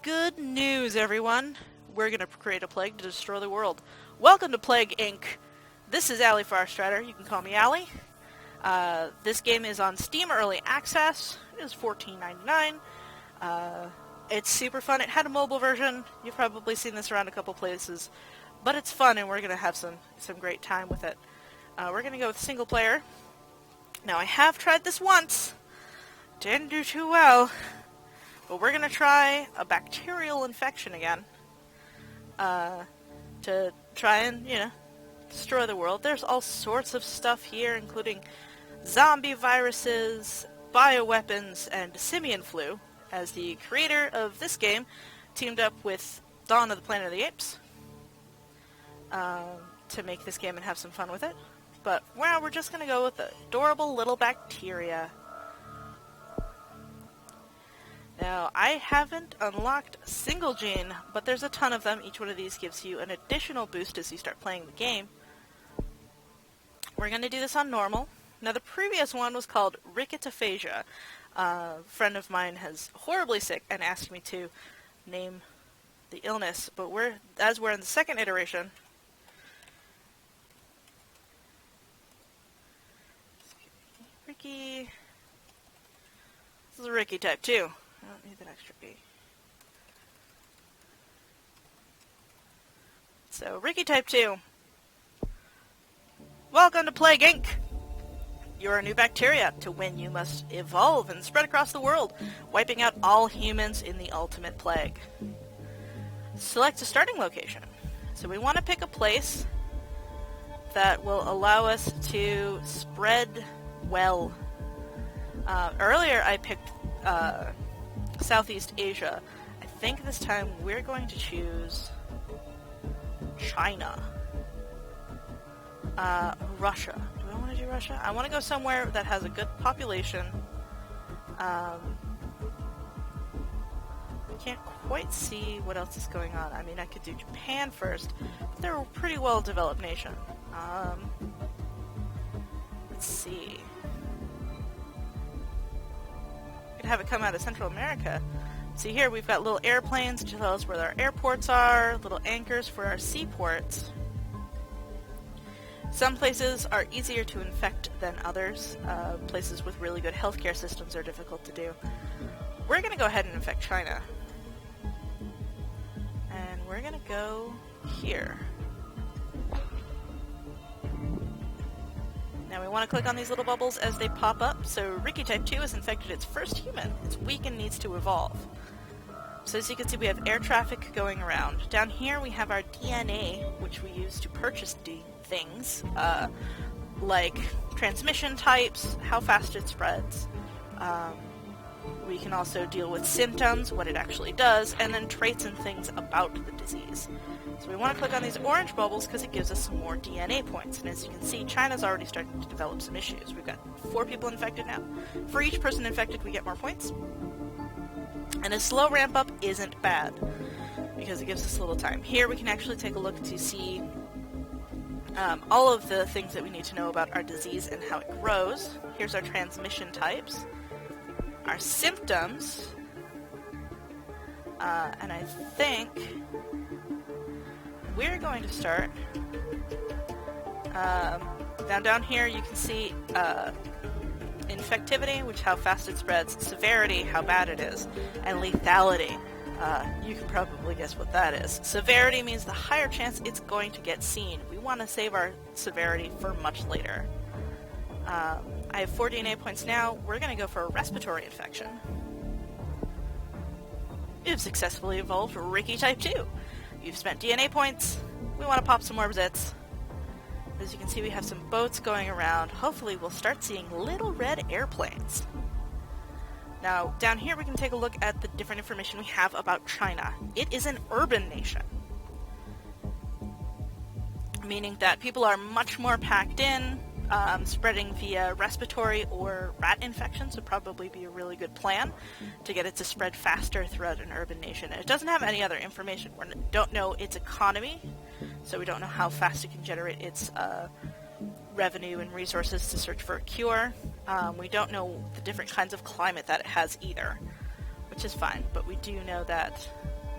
Good news, everyone. We're going to create a plague to destroy the world. Welcome to Plague Inc. This is Allie Farstrider. You can call me Allie. This game is on Steam Early Access. It is $14.99. It's super fun. It had a mobile version. You've probably seen this around a couple places. But it's fun, and we're going to have some great time with it. We're going to go with single player. Now, I have tried this once. Didn't do too well. But we're going to try a bacterial infection again. To try and, destroy the world. There's all sorts of stuff here, including zombie viruses, bioweapons, and simian flu, as the creator of this game teamed up with Dawn of the Planet of the Apes to make this game and have some fun with it. But, well, we're just going to go with the adorable little bacteria. Now, I haven't unlocked a single gene, but there's a ton of them. Each one of these gives you an additional boost as you start playing the game. We're going to do this on normal. Now, the previous one was called ricketaphasia. A friend of mine is horribly sick and asked me to name the illness, but as we're in the second iteration, Ricky, this is a Ricky type 2. I don't need that extra B. So, Ricky type 2. Welcome to Plague Inc. You're a new bacteria. To win, you must evolve and spread across the world, wiping out all humans in the ultimate plague. Select a starting location. So we want to pick a place that will allow us to spread well. Earlier I picked Southeast Asia. I think this time we're going to choose China. Russia. Do I want to do Russia? I want to go somewhere that has a good population. Can't quite see what else is going on. I mean, I could do Japan first, but they're a pretty well-developed nation. Let's see. Could have it come out of Central America. See here, we've got little airplanes to tell us where our airports are, little anchors for our seaports. Some places are easier to infect than others. Places with really good healthcare systems are difficult to do. We're going to go ahead and infect China. And we're going to go here. Now we want to click on these little bubbles as they pop up. So Ricky Type 2 has infected its first human. It's weak and needs to evolve. So as you can see, we have air traffic going around. Down here we have our DNA, which we use to purchase things, like transmission types, how fast it spreads. We can also deal with symptoms, what it actually does, and then traits and things about the disease. So we want to click on these orange bubbles because it gives us some more DNA points. And as you can see, China's already starting to develop some issues. We've got 4 people infected now. For each person infected, we get more points. And a slow ramp up isn't bad because it gives us a little time. Here we can actually take a look to see all of the things that we need to know about our disease and how it grows. Here's our transmission types, our symptoms, and I think we're going to start down here. You can see infectivity, which how fast it spreads, severity, how bad it is, and lethality. You can probably guess what that is. Severity means the higher chance it's going to get seen. We want to save our severity for much later. I have 4 DNA points now. We're going to go for a respiratory infection. You've successfully evolved Ricky Type 2. You've spent DNA points. We want to pop some more zits. As you can see, we have some boats going around. Hopefully we'll start seeing little red airplanes. Now, down here we can take a look at the different information we have about China. It is an urban nation, meaning that people are much more packed in. Spreading via respiratory or rat infections would probably be a really good plan to get it to spread faster throughout an urban nation. And it doesn't have any other information. We don't know its economy, so we don't know how fast it can generate its revenue and resources to search for a cure. We don't know the different kinds of climate that it has either, which is fine, but we do know that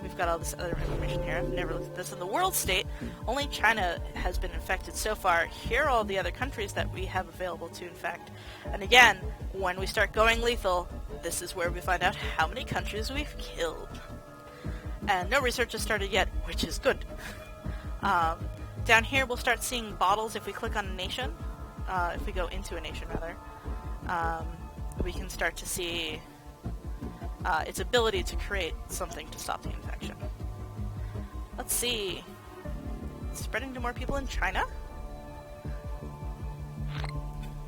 we've got all this other information here. I've never looked at this. In the world state, only China has been infected so far. Here are all the other countries that we have available to infect. And again, when we start going lethal, this is where we find out how many countries we've killed. And no research has started yet, which is good. Down here, we'll start seeing bottles if we click on a nation. If we go into a nation, rather. We can start to see its ability to create something to stop the infection. Let's see. Spreading to more people in China?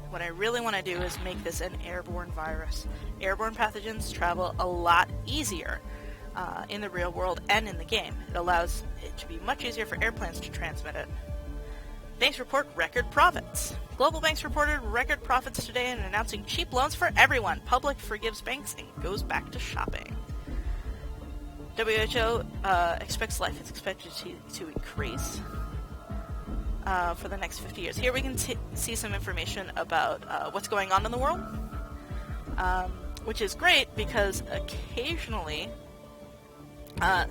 What I really want to do is make this an airborne virus. Airborne pathogens travel a lot easier in the real world and in the game. It allows it to be much easier for airplanes to transmit it. Banks report record profits. Global banks reported record profits today and announcing cheap loans for everyone. Public forgives banks and goes back to shopping. WHO expects life is expected to increase for the next 50 years. Here we can see some information about what's going on in the world, which is great because occasionally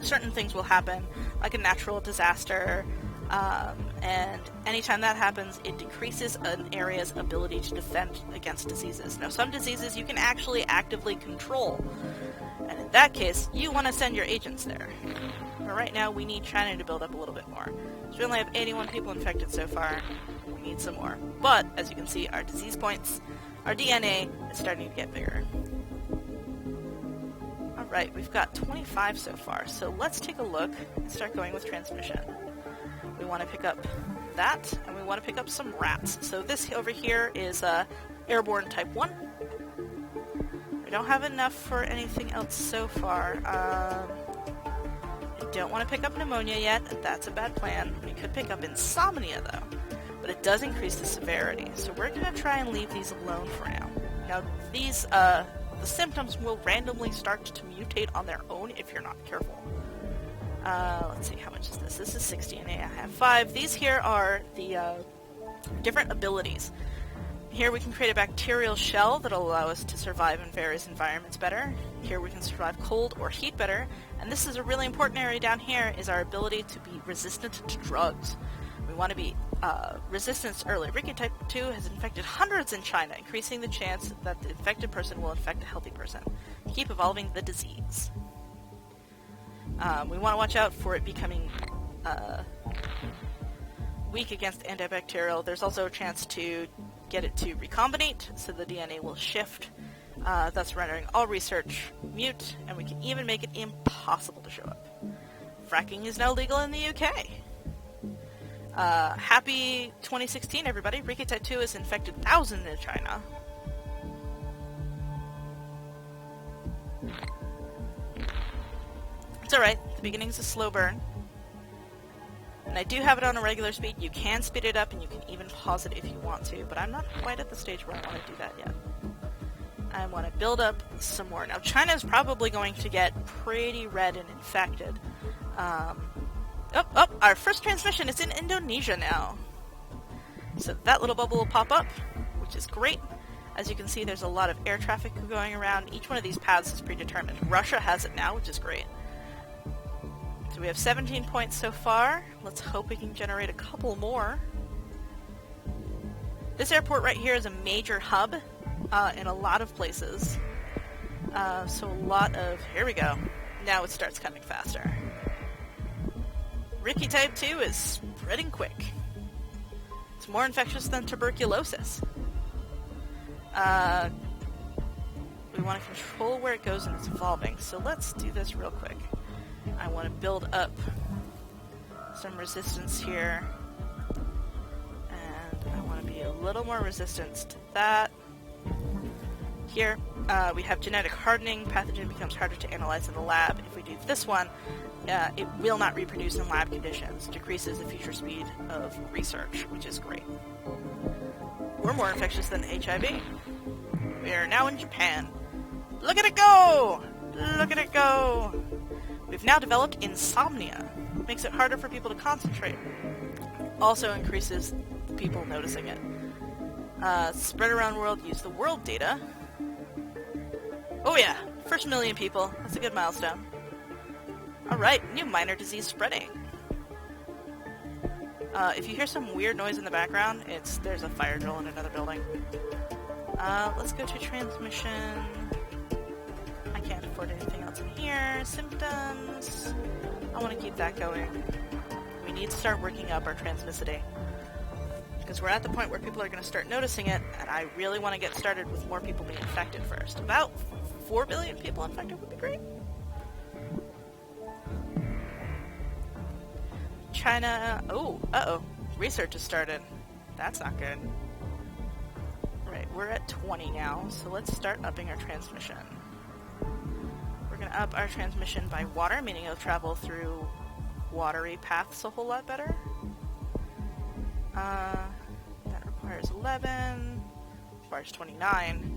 certain things will happen, like a natural disaster, and anytime that happens, it decreases an area's ability to defend against diseases. Now, some diseases you can actually actively control, and in that case, you want to send your agents there. But right now, we need China to build up a little bit more. So we only have 81 people infected so far. We need some more. But, as you can see, our disease points, our DNA is starting to get bigger. Alright, we've got 25 so far, so let's take a look and start going with transmission. We want to pick up that, and we want to pick up some rats. So this over here is airborne type 1. We don't have enough for anything else so far. I don't want to pick up pneumonia yet. That's a bad plan. We could pick up insomnia, though. But it does increase the severity. So we're going to try and leave these alone for now. Now, these, the symptoms will randomly start to mutate on their own if you're not careful. Let's see, how much is this? This is 60, and I have 5. These here are the different abilities. Here we can create a bacterial shell that'll allow us to survive in various environments better. Here we can survive cold or heat better. And this is a really important area down here, is our ability to be resistant to drugs. We want to be resistant early. Ricky type 2 has infected hundreds in China, increasing the chance that the infected person will infect a healthy person. Keep evolving the disease. We want to watch out for it becoming weak against antibacterial. There's also a chance to get it to recombinate, so the DNA will shift, thus rendering all research mute, and we can even make it impossible to show up. Fracking is now legal in the UK. Happy 2016, everybody. Ricky type 2 has infected thousands in China. It's alright, the beginning's a slow burn. And I do have it on a regular speed. You can speed it up and you can even pause it if you want to, but I'm not quite at the stage where I want to do that yet. I want to build up some more. Now, China's probably going to get pretty red and infected. Our first transmission is in Indonesia now. So that little bubble will pop up, which is great. As you can see, there's a lot of air traffic going around. Each one of these paths is predetermined. Russia has it now, which is great. So we have 17 points so far. Let's hope we can generate a couple more. This airport right here is a major hub in a lot of places. So a lot of... Here we go. Now it starts coming faster. Ricky type 2 is spreading quick. It's more infectious than tuberculosis. We want to control where it goes and it's evolving. So let's do this real quick. I want to build up some resistance here, and I want to be a little more resistant to that. Here, we have genetic hardening. Pathogen becomes harder to analyze in the lab. If we do this one, it will not reproduce in lab conditions. Decreases the future speed of research, which is great. We're more infectious than HIV. We are now in Japan. Look at it go! Look at it go! We've now developed insomnia. Makes it harder for people to concentrate. Also increases people noticing it. Spread around the world, use the world data. Oh yeah, first 1 million people. That's a good milestone. Alright, new minor disease spreading. If you hear some weird noise in the background, there's a fire drill in another building. Let's go to transmission. I can't afford anything else in here. Symptoms. I want to keep that going. We need to start working up our transmissivity. Because we're at the point where people are going to start noticing it, and I really want to get started with more people being infected first. About 4 billion people infected would be great. China... Oh, uh-oh. Research has started. That's not good. Right, we're at 20 now, so let's start upping our transmission. We're going to up our transmission by water, meaning it'll travel through watery paths a whole lot better. That requires 11, requires 29.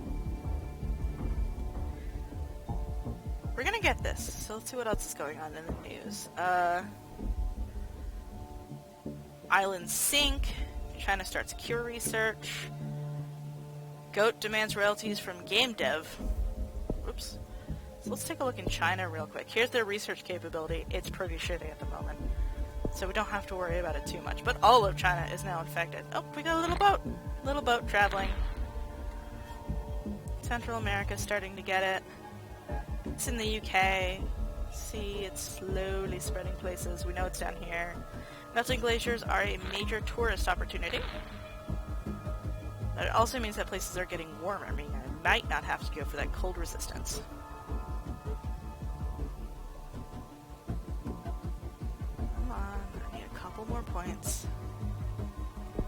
We're going to get this, so let's see what else is going on in the news. Islands sink, China starts cure research, Goat demands royalties from game dev. Oops. So let's take a look in China real quick. Here's their research capability. It's pretty shitty at the moment. So we don't have to worry about it too much. But all of China is now infected. Oh, we got a little boat. Little boat traveling. Central America starting to get it. It's in the UK. See, it's slowly spreading places. We know it's down here. Melting glaciers are a major tourist opportunity. But it also means that places are getting warmer, meaning I might not have to go for that cold resistance. Come on, I need a couple more points.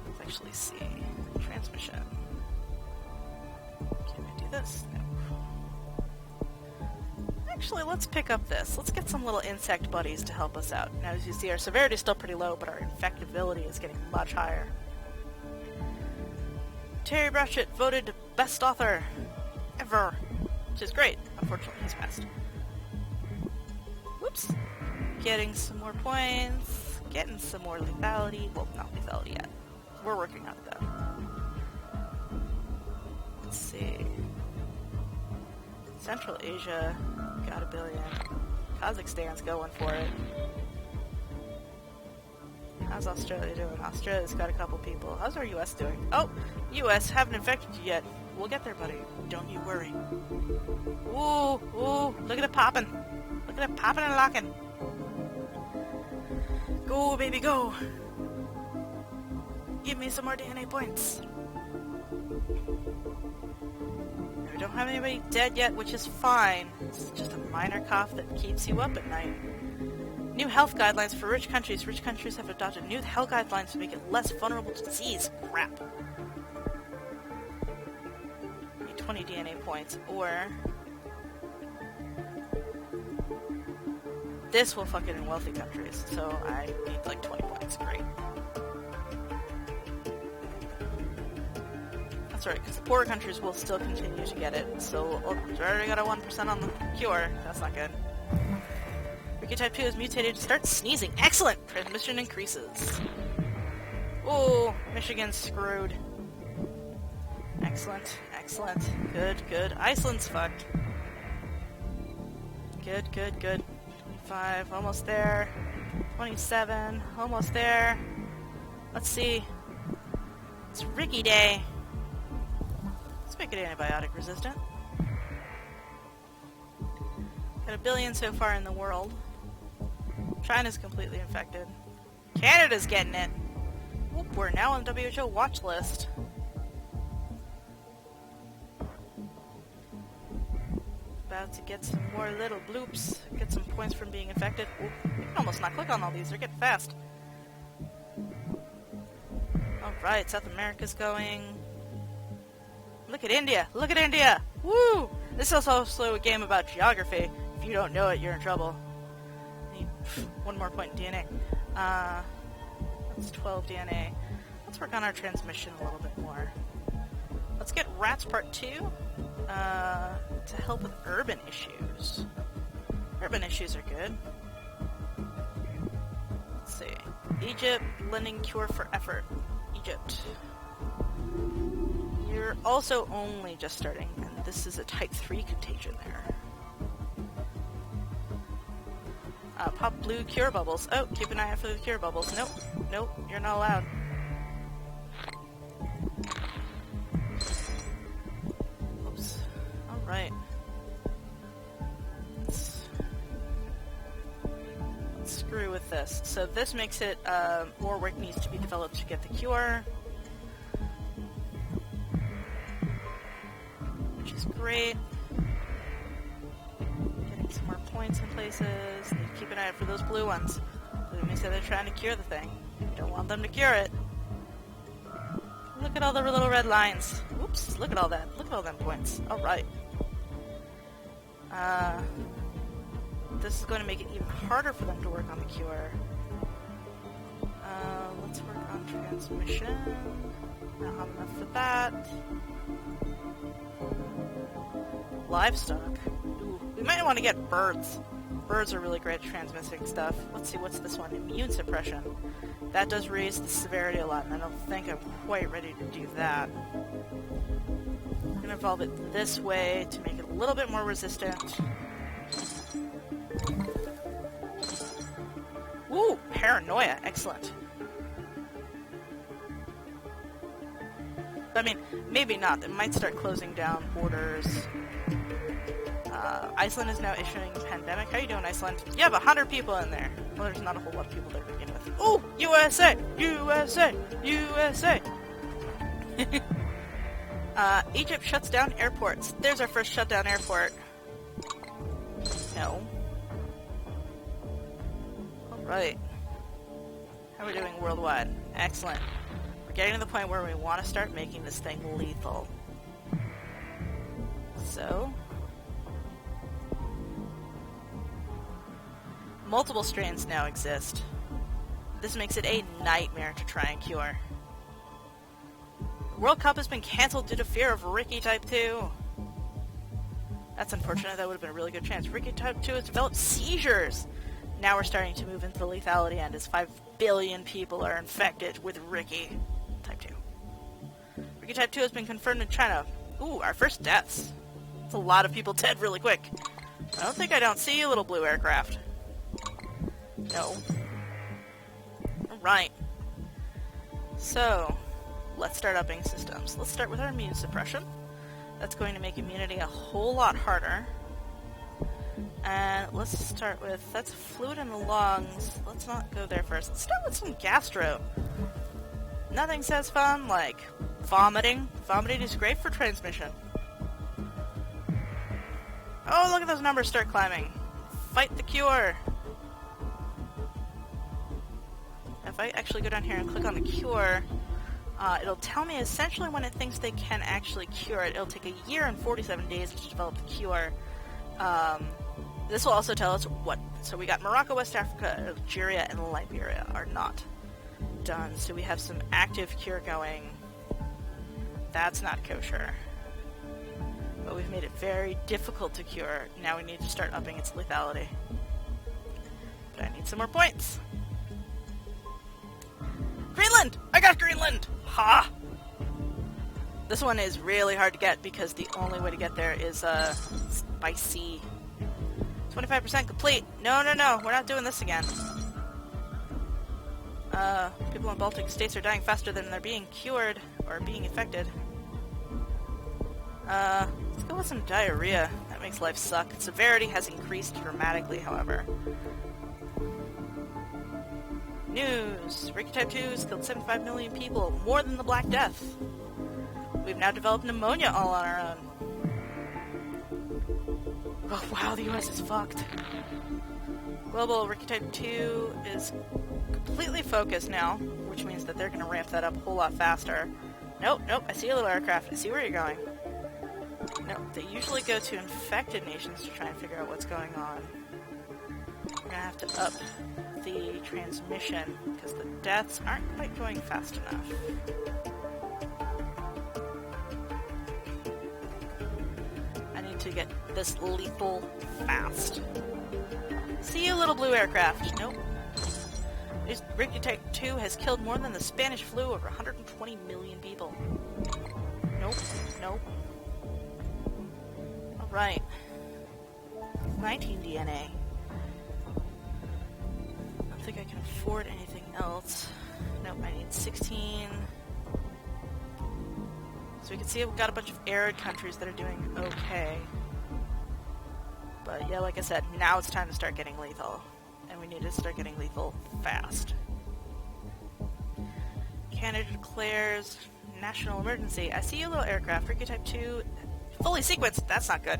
Let's actually see. Transmission. Can I do this? No. Actually, let's pick up this. Let's get some little insect buddies to help us out. Now, as you see, our severity is still pretty low, but our infectivity is getting much higher. Terry Pratchett voted best author ever, which is great. Unfortunately, he's passed. Whoops. Getting some more points. Getting some more lethality. Well, not lethality yet. We're working on it, though. Let's see. Central Asia got 1 billion. Kazakhstan's going for it. How's Australia doing? Australia's got a couple people. How's our US doing? Oh, US haven't infected you yet. We'll get there, buddy. Don't you worry. Ooh, ooh, look at it popping. Look at it popping and locking. Go, baby, go. Give me some more DNA points. We don't have anybody dead yet, which is fine. It's just a minor cough that keeps you up at night. New health guidelines for rich countries. Rich countries have adopted new health guidelines to make it less vulnerable to disease. Crap. Need 20 DNA points, or... this will fuck it in wealthy countries, so I need like 20 points. Great. That's right, because the poorer countries will still continue to get it, so we already got a 1% on the cure. That's not good. Ricky Type 2 is mutated to start sneezing. Excellent! Transmission increases. Oh, Michigan's screwed. Excellent, excellent. Good, good. Iceland's fucked. Good, good, good. 25, almost there. 27, almost there. Let's see. It's Ricky Day. Let's make it antibiotic resistant. Got 1 billion so far in the world. China's completely infected. Canada's getting it. Whoop, we're now on the WHO watch list. About to get some more little bloops. Get some points from being infected. Oop, you can almost not click on all these. They're getting fast. Alright, South America's going. Look at India! Look at India! Woo! This is also a game about geography. If you don't know it, you're in trouble. Need 1 more point in DNA. That's 12 DNA. Let's work on our transmission a little bit more. Let's get Rats Part 2 to help with urban issues. Urban issues are good. Let's see. Egypt, lending cure for effort. Egypt. You're also only just starting, and this is a Type 3 contagion there. Pop blue cure bubbles. Oh, keep an eye out for the cure bubbles. Nope. Nope, you're not allowed. Oops. Alright. Let's screw with this. So this makes it, more work needs to be developed to get the cure. Which is great. Getting some more points in places. Need to keep an eye out for those blue ones. It means that they're trying to cure the thing. You don't want them to cure it. Look at all the little red lines. Oops, look at all that. Look at all them points. Alright. This is going to make it even harder for them to work on the cure. Let's work on transmission. I don't have enough for that. Livestock. Ooh, we might want to get birds. Birds are really great at transmitting stuff. Let's see, what's this one? Immune suppression. That does raise the severity a lot, and I don't think I'm quite ready to do that. I'm going to evolve it this way to make it a little bit more resistant. Ooh, paranoia. Excellent. I mean, maybe not. It might start closing down borders. Iceland is now issuing a pandemic. How you doing, Iceland? You have 100 people in there. Well, there's not a whole lot of people there to begin with. Ooh! USA! USA! USA! Egypt shuts down airports. There's our first shutdown airport. No. Alright. How are we doing worldwide? Excellent. We're getting to the point where we want to start making this thing lethal. So... multiple strains now exist. This makes it a nightmare to try and cure. The World Cup has been cancelled due to fear of Ricky Type 2. That's unfortunate. That would have been a really good chance. Ricky Type 2 has developed seizures. Now we're starting to move into the lethality end as 5 billion people are infected with Ricky Type 2. Ricky Type 2 has been confirmed in China. Ooh, our first deaths. That's a lot of people dead really quick. I don't see you, little blue aircraft. No. Alright. So, let's start upping systems. Let's start with our immune suppression. That's going to make immunity a whole lot harder. And let's start with, that's fluid in the lungs. Let's not go there first. Let's start with some gastro. Nothing says fun like vomiting. Vomiting is great for transmission. Oh, look at those numbers start climbing. Fight the cure. If I actually go down here and click on the cure, it'll tell me essentially when it thinks they can actually cure it. It'll take a year and 47 days to develop the cure. This will also tell us what... So we got Morocco, West Africa, Algeria, and Liberia are not done. So we have some active cure going. That's not kosher. But we've made it very difficult to cure. Now we need to start upping its lethality. But I need some more points. Greenland! I got Greenland! Ha! This one is really hard to get because the only way to get there is by sea. 25% complete. No, we're not doing this again. People in Baltic states are dying faster than they're being cured or being infected. Let's go with some diarrhea. That makes life suck. Severity has increased dramatically, however. News! Ricky Type 2 has killed 75 million people, more than the Black Death. We've now developed pneumonia all on our own. Oh wow, the US is fucked. Global Ricky Type 2 is completely focused now, which means that they're going to ramp that up a whole lot faster. Nope, I see a little aircraft. I see where you're going. No, they usually go to infected nations to try and figure out what's going on. We're going to have to up the transmission because the deaths aren't quite going fast enough. I need to get this lethal fast. See you, little blue aircraft. Nope. Ricky Type 2 has killed more than the Spanish flu, over 120 million people. Nope. Alright. 19 DNA. afford anything else. Nope, I need 16. So we can see we've got a bunch of arid countries that are doing okay. But yeah, like I said, now it's time to start getting lethal. And we need to start getting lethal fast. Canada declares national emergency. I see your little aircraft. Ricky Type 2, fully sequenced. That's not good.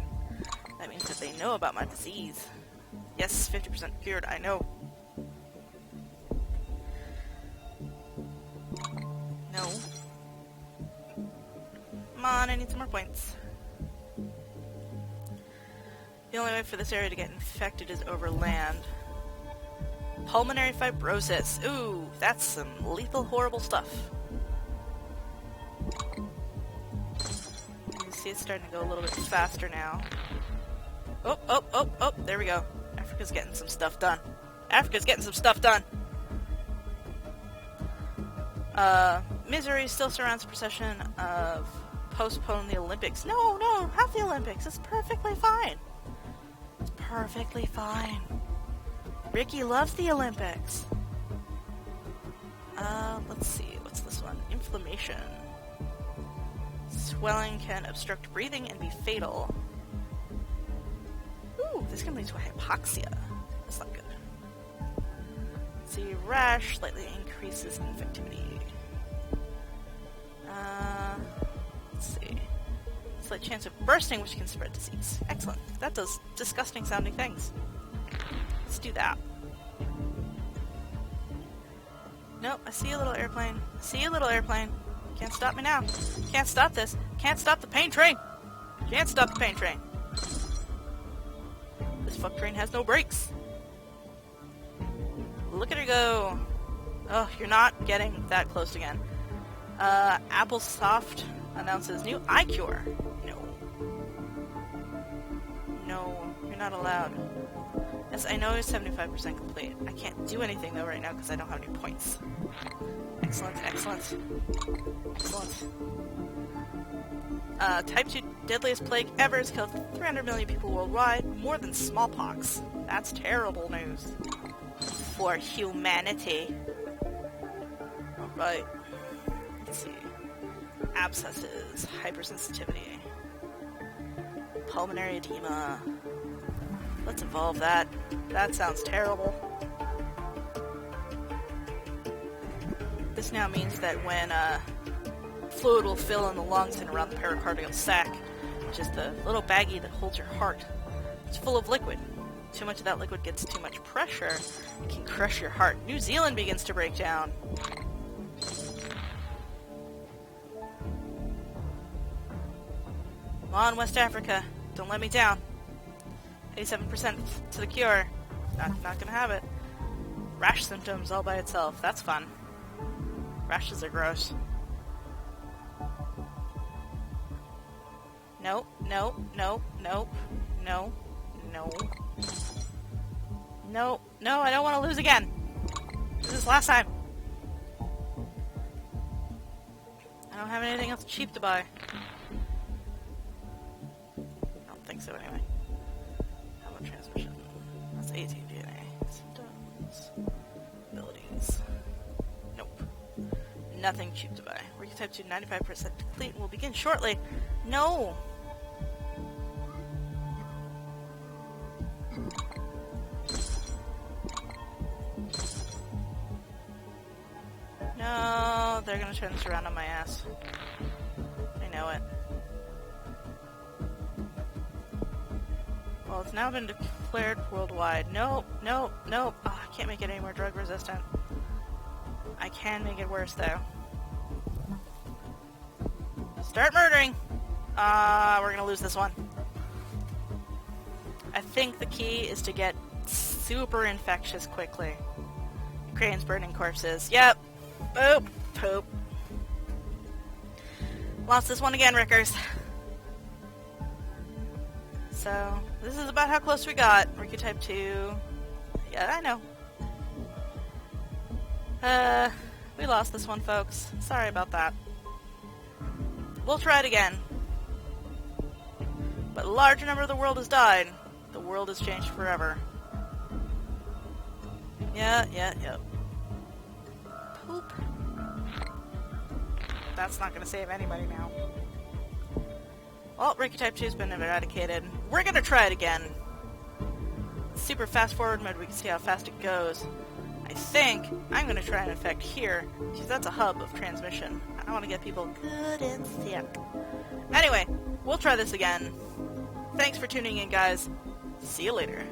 That means that they know about my disease. Yes, 50% cured. I know. No. Come on, I need some more points. The only way for this area to get infected is over land. Pulmonary fibrosis. Ooh, that's some lethal, horrible stuff. You see it's starting to go a little bit faster now. Oh, there we go. Africa's getting some stuff done. Africa's getting some stuff done! Misery still surrounds the procession of postpone the Olympics. No, have the Olympics. It's perfectly fine. It's perfectly fine. Ricky loves the Olympics. Let's see. What's this one? Inflammation. Swelling can obstruct breathing and be fatal. Ooh, this can lead to a hypoxia. That's not good. Let's see. Rash slightly increases infectivity. Let's see. Slight chance of bursting, which can spread disease. Excellent. That does disgusting sounding things. Let's do that. Nope, I see a little airplane. Can't stop me now. Can't stop this. Can't stop the pain train. Can't stop the pain train. This fuck train has no brakes. Look at her go. Oh, you're not getting that close again. Applesoft announces new eye cure. No, you're not allowed. Yes, I know it's 75% complete. I can't do anything though right now because I don't have any points. Excellent. Type 2 deadliest plague ever has killed 300 million people worldwide, more than smallpox. That's terrible news. For humanity. Alright. Let's see. Abscesses, hypersensitivity, pulmonary edema. Let's evolve that. That sounds terrible. This now means that when fluid will fill in the lungs and around the pericardial sac, which is the little baggie that holds your heart, it's full of liquid. Too much of that liquid gets too much pressure, it can crush your heart. New Zealand begins to break down. Come on, West Africa. Don't let me down. 87% to the cure. Not gonna have it. Rash symptoms all by itself. That's fun. Rashes are gross. No, I don't want to lose again. This is last time. I don't have anything else cheap to buy. I don't think so anyway. How about transmission? That's 18 DNA. Symptoms. Abilities. Nope. Nothing cheap to buy. Working type 2, 95% complete, and will begin shortly. No! No, they're gonna turn this around on my ass. I know it. Well, it's now been declared worldwide. Nope. Oh, I can't make it any more drug resistant. I can make it worse, though. Start murdering! We're gonna lose this one. I think the key is to get super infectious quickly. Ukraine's burning corpses. Yep. Boop. Poop. Lost this one again, Rickers. So, this is about how close we got. Ricky type 2. Yeah, I know. We lost this one, folks. Sorry about that. We'll try it again. But a large number of the world has died. The world has changed forever. Yeah. Boop. That's not going to save anybody now. Well, Ricky Type 2 has been eradicated. We're going to try it again. Super fast forward mode, we can see how fast it goes. I think I'm going to try and infect here, because that's a hub of transmission. I want to get people good and sick. Anyway, we'll try this again. Thanks for tuning in, guys. See you later.